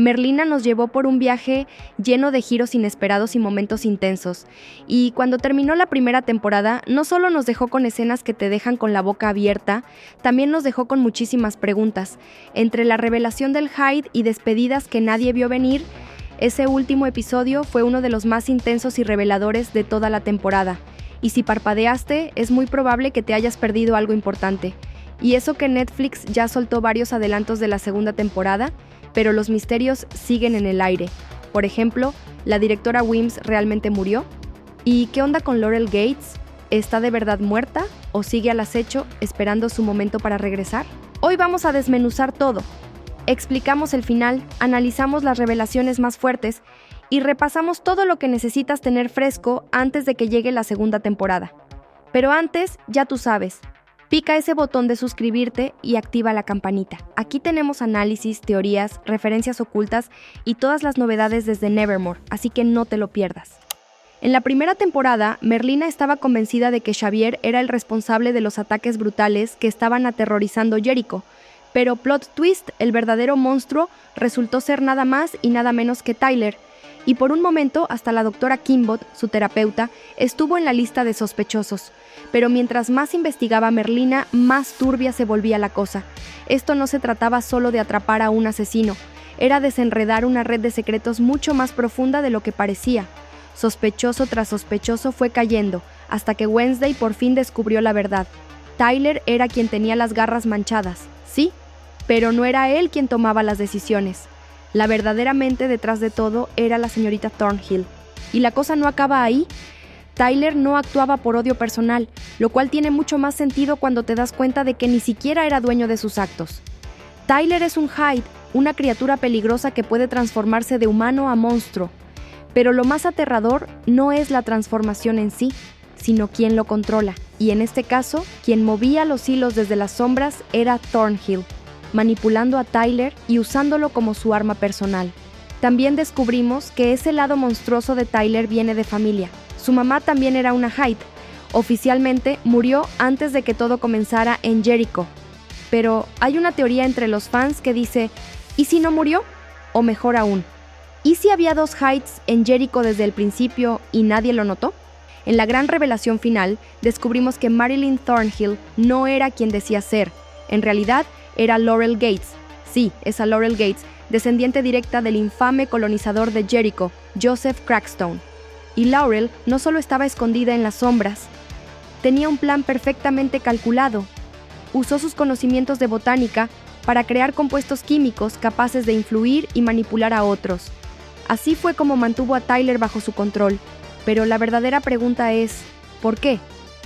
Merlina nos llevó por un viaje lleno de giros inesperados y momentos intensos. Y cuando terminó la primera temporada, no solo nos dejó con escenas que te dejan con la boca abierta, también nos dejó con muchísimas preguntas. Entre la revelación del Hyde y despedidas que nadie vio venir, ese último episodio fue uno de los más intensos y reveladores de toda la temporada. Y si parpadeaste, es muy probable que te hayas perdido algo importante. Y eso que Netflix ya soltó varios adelantos de la segunda temporada, pero los misterios siguen en el aire. Por ejemplo, ¿la directora Wims realmente murió? ¿Y qué onda con Laurel Gates? ¿Está de verdad muerta o sigue al acecho esperando su momento para regresar? Hoy vamos a desmenuzar todo. Explicamos el final, analizamos las revelaciones más fuertes y repasamos todo lo que necesitas tener fresco antes de que llegue la segunda temporada. Pero antes, ya tú sabes, pica ese botón de suscribirte y activa la campanita. Aquí tenemos análisis, teorías, referencias ocultas y todas las novedades desde Nevermore, así que no te lo pierdas. En la primera temporada, Merlina estaba convencida de que Xavier era el responsable de los ataques brutales que estaban aterrorizando Jericho, pero plot twist, el verdadero monstruo resultó ser nada más y nada menos que Tyler, y por un momento hasta la doctora Kimbot, su terapeuta, estuvo en la lista de sospechosos. Pero mientras más investigaba Merlina, más turbia se volvía la cosa. Esto no se trataba solo de atrapar a un asesino, era desenredar una red de secretos mucho más profunda de lo que parecía. Sospechoso tras sospechoso fue cayendo, hasta que Wednesday por fin descubrió la verdad. Tyler era quien tenía las garras manchadas, sí, pero no era él quien tomaba las decisiones. La verdadera mente detrás de todo era la señorita Thornhill. Y la cosa no acaba ahí. Tyler no actuaba por odio personal, lo cual tiene mucho más sentido cuando te das cuenta de que ni siquiera era dueño de sus actos. Tyler es un Hyde, una criatura peligrosa que puede transformarse de humano a monstruo. Pero lo más aterrador no es la transformación en sí, sino quien lo controla. Y en este caso, quien movía los hilos desde las sombras era Thornhill, manipulando a Tyler y usándolo como su arma personal. También descubrimos que ese lado monstruoso de Tyler viene de familia. Su mamá también era una Hyde. Oficialmente murió antes de que todo comenzara en Jericho. Pero hay una teoría entre los fans que dice, ¿y si no murió? O mejor aún, ¿y si había dos Hydes en Jericho desde el principio y nadie lo notó? En la gran revelación final, descubrimos que Marilyn Thornhill no era quien decía ser. En realidad, era Laurel Gates. Sí, esa Laurel Gates, descendiente directa del infame colonizador de Jericho, Joseph Crackstone. Y Laurel no solo estaba escondida en las sombras, tenía un plan perfectamente calculado. Usó sus conocimientos de botánica para crear compuestos químicos capaces de influir y manipular a otros. Así fue como mantuvo a Tyler bajo su control. Pero la verdadera pregunta es, ¿por qué?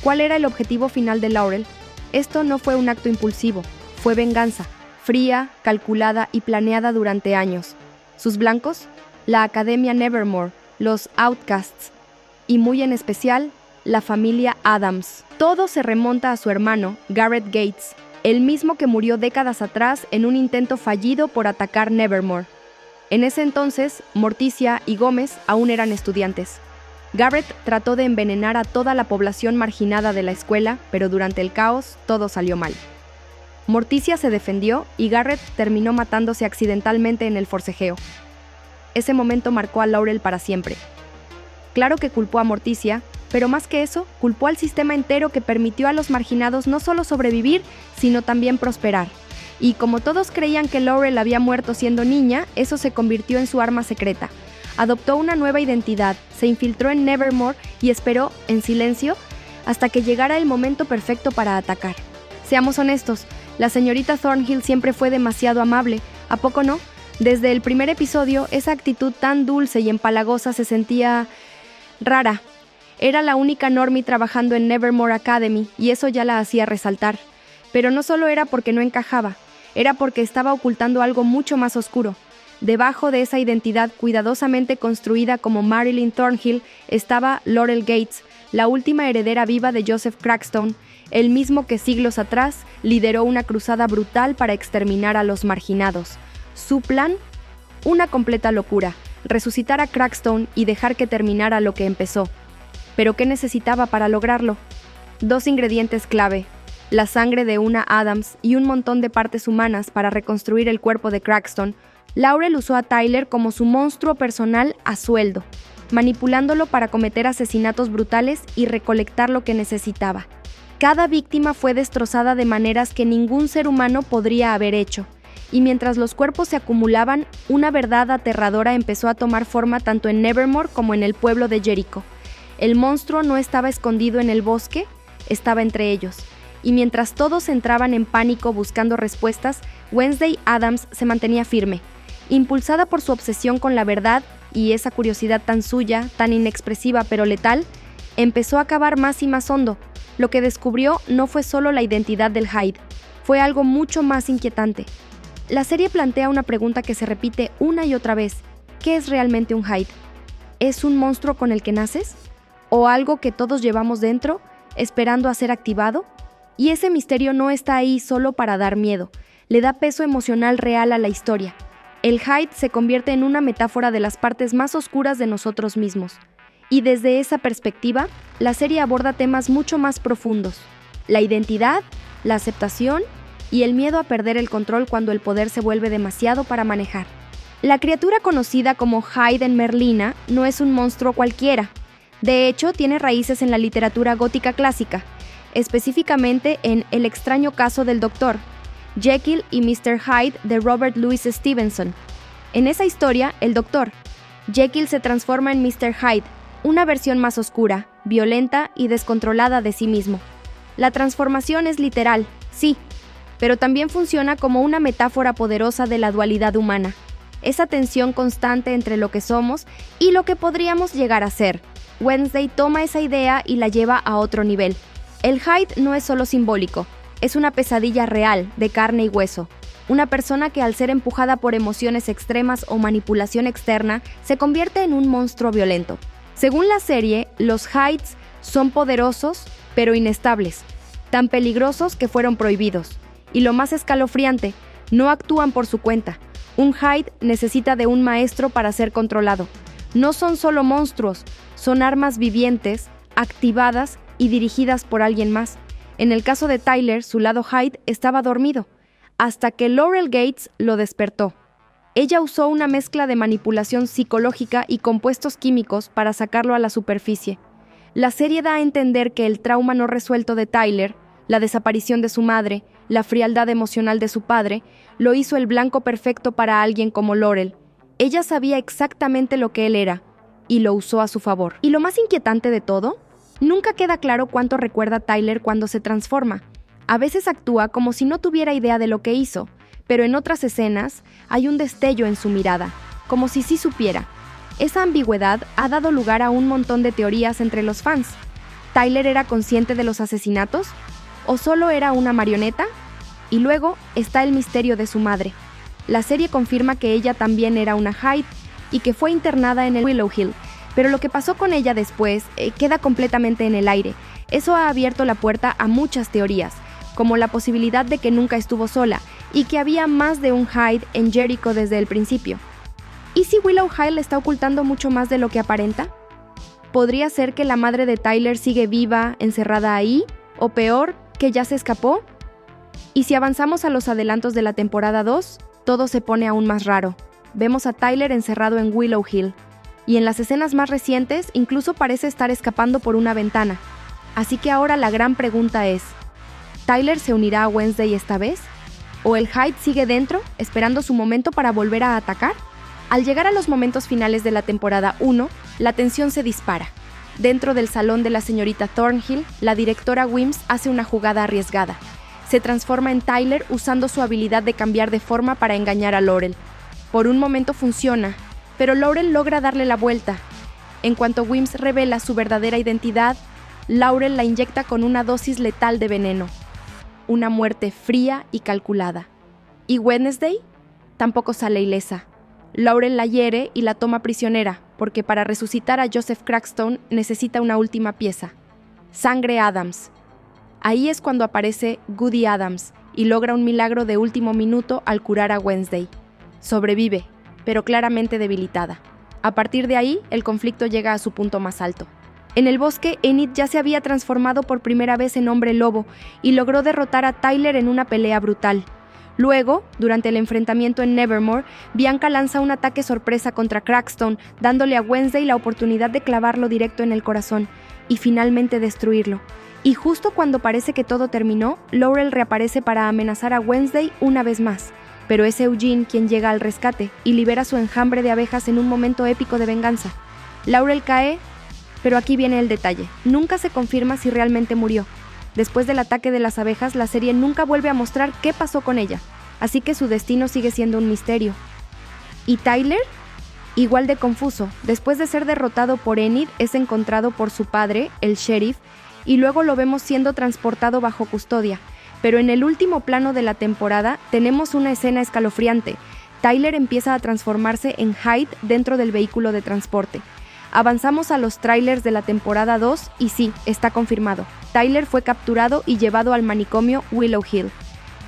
¿Cuál era el objetivo final de Laurel? Esto no fue un acto impulsivo, fue venganza, fría, calculada y planeada durante años. ¿Sus blancos? La Academia Nevermore, los Outcasts y muy en especial, la familia Adams. Todo se remonta a su hermano, Garrett Gates, el mismo que murió décadas atrás en un intento fallido por atacar Nevermore. En ese entonces, Morticia y Gómez aún eran estudiantes. Garrett trató de envenenar a toda la población marginada de la escuela, pero durante el caos todo salió mal. Morticia se defendió y Garrett terminó matándose accidentalmente en el forcejeo. Ese momento marcó a Laurel para siempre. Claro que culpó a Morticia, pero más que eso, culpó al sistema entero que permitió a los marginados no solo sobrevivir, sino también prosperar. Y como todos creían que Laurel había muerto siendo niña, eso se convirtió en su arma secreta. Adoptó una nueva identidad, se infiltró en Nevermore y esperó, en silencio, hasta que llegara el momento perfecto para atacar. Seamos honestos, la señorita Thornhill siempre fue demasiado amable, ¿a poco no? Desde el primer episodio, esa actitud tan dulce y empalagosa se sentía rara. Era la única normie trabajando en Nevermore Academy y eso ya la hacía resaltar. Pero no solo era porque no encajaba, era porque estaba ocultando algo mucho más oscuro. Debajo de esa identidad cuidadosamente construida como Marilyn Thornhill estaba Laurel Gates, la última heredera viva de Joseph Crackstone, el mismo que siglos atrás lideró una cruzada brutal para exterminar a los marginados. Su plan, una completa locura, resucitar a Crackstone y dejar que terminara lo que empezó. ¿Pero qué necesitaba para lograrlo? Dos ingredientes clave: la sangre de una Adams y un montón de partes humanas para reconstruir el cuerpo de Crackstone, Laurel usó a Tyler como su monstruo personal a sueldo, manipulándolo para cometer asesinatos brutales y recolectar lo que necesitaba. Cada víctima fue destrozada de maneras que ningún ser humano podría haber hecho, y mientras los cuerpos se acumulaban, una verdad aterradora empezó a tomar forma tanto en Nevermore como en el pueblo de Jericho. El monstruo no estaba escondido en el bosque, estaba entre ellos. Y mientras todos entraban en pánico buscando respuestas, Wednesday Addams se mantenía firme. Impulsada por su obsesión con la verdad y esa curiosidad tan suya, tan inexpresiva pero letal, empezó a cavar más y más hondo. Lo que descubrió no fue solo la identidad del Hyde, fue algo mucho más inquietante. La serie plantea una pregunta que se repite una y otra vez. ¿Qué es realmente un Hyde? ¿Es un monstruo con el que naces? ¿O algo que todos llevamos dentro, esperando a ser activado? Y ese misterio no está ahí solo para dar miedo, le da peso emocional real a la historia. El Hyde se convierte en una metáfora de las partes más oscuras de nosotros mismos. Y desde esa perspectiva, la serie aborda temas mucho más profundos: la identidad, la aceptación y el miedo a perder el control cuando el poder se vuelve demasiado para manejar. La criatura conocida como Hyde en Merlina no es un monstruo cualquiera. De hecho, tiene raíces en la literatura gótica clásica, específicamente en El extraño caso del Doctor, Jekyll y Mr. Hyde de Robert Louis Stevenson. En esa historia, el Doctor, Jekyll se transforma en Mr. Hyde, una versión más oscura, violenta y descontrolada de sí mismo. La transformación es literal, sí, pero también funciona como una metáfora poderosa de la dualidad humana, esa tensión constante entre lo que somos y lo que podríamos llegar a ser. Wednesday toma esa idea y la lleva a otro nivel. El Hyde no es solo simbólico, es una pesadilla real, de carne y hueso. Una persona que al ser empujada por emociones extremas o manipulación externa, se convierte en un monstruo violento. Según la serie, los Hydes son poderosos, pero inestables, tan peligrosos que fueron prohibidos. Y lo más escalofriante, no actúan por su cuenta. Un Hyde necesita de un maestro para ser controlado. No son solo monstruos, son armas vivientes, activadas y dirigidas por alguien más. En el caso de Tyler, su lado Hyde estaba dormido, hasta que Laurel Gates lo despertó. Ella usó una mezcla de manipulación psicológica y compuestos químicos para sacarlo a la superficie. La serie da a entender que el trauma no resuelto de Tyler, la desaparición de su madre, la frialdad emocional de su padre, lo hizo el blanco perfecto para alguien como Laurel. Ella sabía exactamente lo que él era, y lo usó a su favor. Y lo más inquietante de todo, nunca queda claro cuánto recuerda Tyler cuando se transforma. A veces actúa como si no tuviera idea de lo que hizo, pero en otras escenas hay un destello en su mirada, como si sí supiera. Esa ambigüedad ha dado lugar a un montón de teorías entre los fans. ¿Tyler era consciente de los asesinatos? ¿O solo era una marioneta? Y luego está el misterio de su madre. La serie confirma que ella también era una Hyde y que fue internada en el Willow Hill, pero lo que pasó con ella después queda completamente en el aire. Eso ha abierto la puerta a muchas teorías, como la posibilidad de que nunca estuvo sola y que había más de un Hyde en Jericho desde el principio. ¿Y si Willow Hill está ocultando mucho más de lo que aparenta? ¿Podría ser que la madre de Tyler sigue viva, encerrada ahí? ¿O peor, que ya se escapó? Y si avanzamos a los adelantos de la temporada 2, todo se pone aún más raro. Vemos a Tyler encerrado en Willow Hill, y en las escenas más recientes incluso parece estar escapando por una ventana. Así que ahora la gran pregunta es, ¿Tyler se unirá a Wednesday esta vez? ¿O el Hyde sigue dentro, esperando su momento para volver a atacar? Al llegar a los momentos finales de la temporada 1, la tensión se dispara. Dentro del salón de la señorita Thornhill, la directora Wims hace una jugada arriesgada. Se transforma en Tyler usando su habilidad de cambiar de forma para engañar a Laurel. Por un momento funciona, pero Laurel logra darle la vuelta. En cuanto Wims revela su verdadera identidad, Laurel la inyecta con una dosis letal de veneno. Una muerte fría y calculada. ¿Y Wednesday? Tampoco sale ilesa. Laurel la hiere y la toma prisionera, porque para resucitar a Joseph Crackstone necesita una última pieza. Sangre Adams. Ahí es cuando aparece Goody Adams y logra un milagro de último minuto al curar a Wednesday. Sobrevive, pero claramente debilitada. A partir de ahí, el conflicto llega a su punto más alto. En el bosque, Enid ya se había transformado por primera vez en hombre lobo y logró derrotar a Tyler en una pelea brutal. Luego, durante el enfrentamiento en Nevermore, Bianca lanza un ataque sorpresa contra Crackstone, dándole a Wednesday la oportunidad de clavarlo directo en el corazón y finalmente destruirlo. Y justo cuando parece que todo terminó, Laurel reaparece para amenazar a Wednesday una vez más. Pero es Eugene quien llega al rescate y libera su enjambre de abejas en un momento épico de venganza. Laurel cae, pero aquí viene el detalle. Nunca se confirma si realmente murió. Después del ataque de las abejas, la serie nunca vuelve a mostrar qué pasó con ella, así que su destino sigue siendo un misterio. ¿Y Tyler? Igual de confuso. Después de ser derrotado por Enid, es encontrado por su padre, el sheriff, y luego lo vemos siendo transportado bajo custodia. Pero en el último plano de la temporada tenemos una escena escalofriante. Tyler empieza a transformarse en Hyde dentro del vehículo de transporte. Avanzamos a los trailers de la temporada 2 y sí, está confirmado. Tyler fue capturado y llevado al manicomio Willow Hill.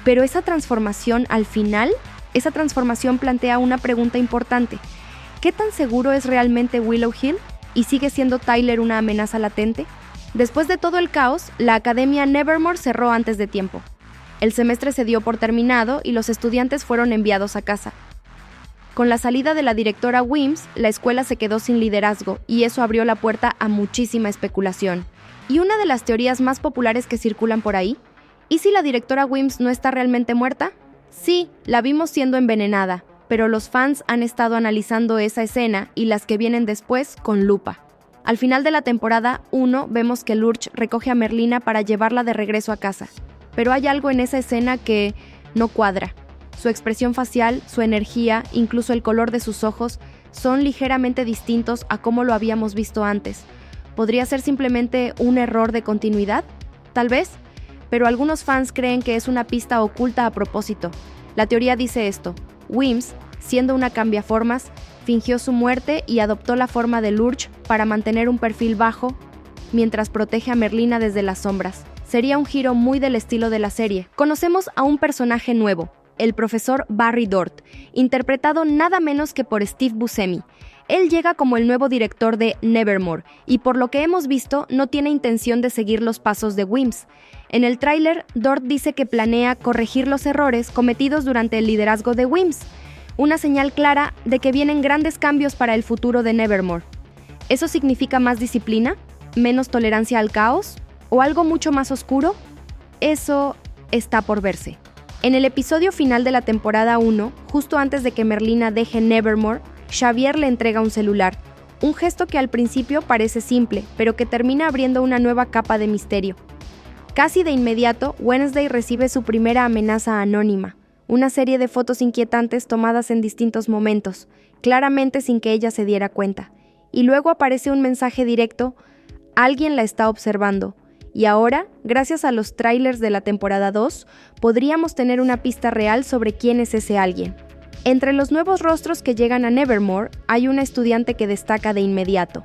Pero esa transformación al final, esa transformación plantea una pregunta importante. ¿Qué tan seguro es realmente Willow Hill? ¿Y sigue siendo Tyler una amenaza latente? Después de todo el caos, la Academia Nevermore cerró antes de tiempo. El semestre se dio por terminado y los estudiantes fueron enviados a casa. Con la salida de la directora Wims, la escuela se quedó sin liderazgo y eso abrió la puerta a muchísima especulación. Y una de las teorías más populares que circulan por ahí, ¿y si la directora Wims no está realmente muerta? Sí, la vimos siendo envenenada, pero los fans han estado analizando esa escena y las que vienen después con lupa. Al final de la temporada 1 vemos que Lurch recoge a Merlina para llevarla de regreso a casa, pero hay algo en esa escena que no cuadra. Su expresión facial, su energía, incluso el color de sus ojos, son ligeramente distintos a cómo lo habíamos visto antes. ¿Podría ser simplemente un error de continuidad? Tal vez, pero algunos fans creen que es una pista oculta a propósito. La teoría dice esto: Wims, siendo una cambiaformas, fingió su muerte y adoptó la forma de Lurch para mantener un perfil bajo mientras protege a Merlina desde las sombras. Sería un giro muy del estilo de la serie. Conocemos a un personaje nuevo, el profesor Barry Dort, interpretado nada menos que por Steve Buscemi. Él llega como el nuevo director de Nevermore y por lo que hemos visto no tiene intención de seguir los pasos de Wims. En el tráiler, Dort dice que planea corregir los errores cometidos durante el liderazgo de Wims, una señal clara de que vienen grandes cambios para el futuro de Nevermore. ¿Eso significa más disciplina? ¿Menos tolerancia al caos? ¿O algo mucho más oscuro? Eso está por verse. En el episodio final de la temporada 1, justo antes de que Merlina deje Nevermore, Xavier le entrega un celular, un gesto que al principio parece simple, pero que termina abriendo una nueva capa de misterio. Casi de inmediato, Wednesday recibe su primera amenaza anónima, una serie de fotos inquietantes tomadas en distintos momentos, claramente sin que ella se diera cuenta. Y luego aparece un mensaje directo: alguien la está observando. Y ahora, gracias a los trailers de la temporada 2, podríamos tener una pista real sobre quién es ese alguien. Entre los nuevos rostros que llegan a Nevermore, hay una estudiante que destaca de inmediato.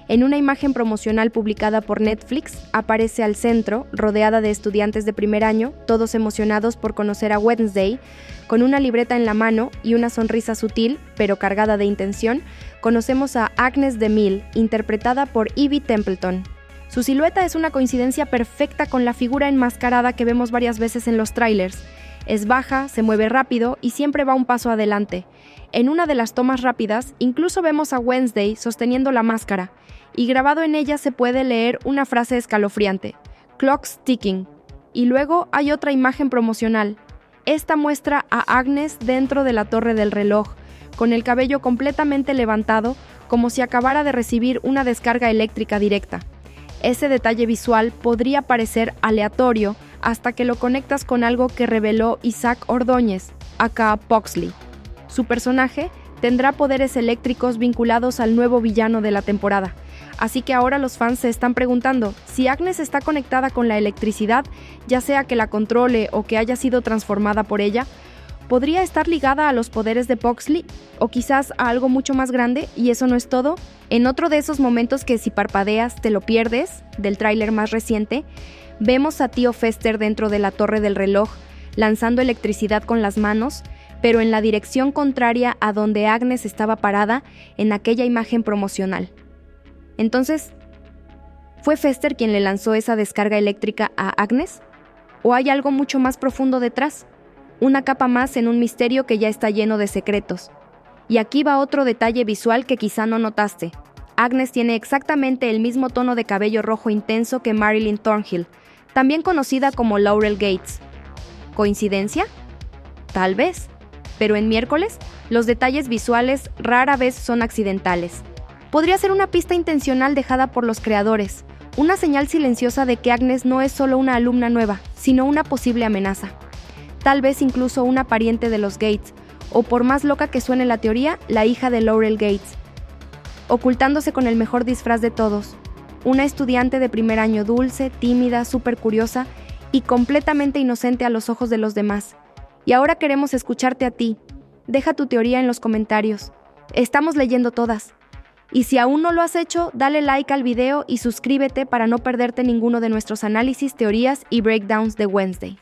En una imagen promocional publicada por Netflix, aparece al centro, rodeada de estudiantes de primer año, todos emocionados por conocer a Wednesday. Con una libreta en la mano y una sonrisa sutil, pero cargada de intención, conocemos a Agnes DeMille, interpretada por Evie Templeton. Su silueta es una coincidencia perfecta con la figura enmascarada que vemos varias veces en los trailers. Es baja, se mueve rápido y siempre va un paso adelante. En una de las tomas rápidas, incluso vemos a Wednesday sosteniendo la máscara, y grabado en ella se puede leer una frase escalofriante: "Clock's ticking". Y luego hay otra imagen promocional. Esta muestra a Agnes dentro de la torre del reloj, con el cabello completamente levantado, como si acabara de recibir una descarga eléctrica directa. Ese detalle visual podría parecer aleatorio hasta que lo conectas con algo que reveló Isaac Ordóñez, aka Pugsley. Su personaje tendrá poderes eléctricos vinculados al nuevo villano de la temporada, así que ahora los fans se están preguntando si Agnes está conectada con la electricidad, ya sea que la controle o que haya sido transformada por ella. ¿Podría estar ligada a los poderes de Pugsley? ¿O quizás a algo mucho más grande? ¿Y eso no es todo? En otro de esos momentos que si parpadeas te lo pierdes, del tráiler más reciente, vemos a Tío Fester dentro de la torre del reloj, lanzando electricidad con las manos, pero en la dirección contraria a donde Agnes estaba parada en aquella imagen promocional. Entonces, ¿fue Fester quien le lanzó esa descarga eléctrica a Agnes? ¿O hay algo mucho más profundo detrás? Una capa más en un misterio que ya está lleno de secretos. Y aquí va otro detalle visual que quizá no notaste. Agnes tiene exactamente el mismo tono de cabello rojo intenso que Marilyn Thornhill, también conocida como Laurel Gates. ¿Coincidencia? Tal vez. Pero en Miércoles, los detalles visuales rara vez son accidentales. Podría ser una pista intencional dejada por los creadores, una señal silenciosa de que Agnes no es solo una alumna nueva, sino una posible amenaza. Tal vez incluso una pariente de los Gates, o por más loca que suene la teoría, la hija de Laurel Gates. Ocultándose con el mejor disfraz de todos, una estudiante de primer año dulce, tímida, súper curiosa y completamente inocente a los ojos de los demás. Y ahora queremos escucharte a ti. Deja tu teoría en los comentarios. Estamos leyendo todas. Y si aún no lo has hecho, dale like al video y suscríbete para no perderte ninguno de nuestros análisis, teorías y breakdowns de Wednesday.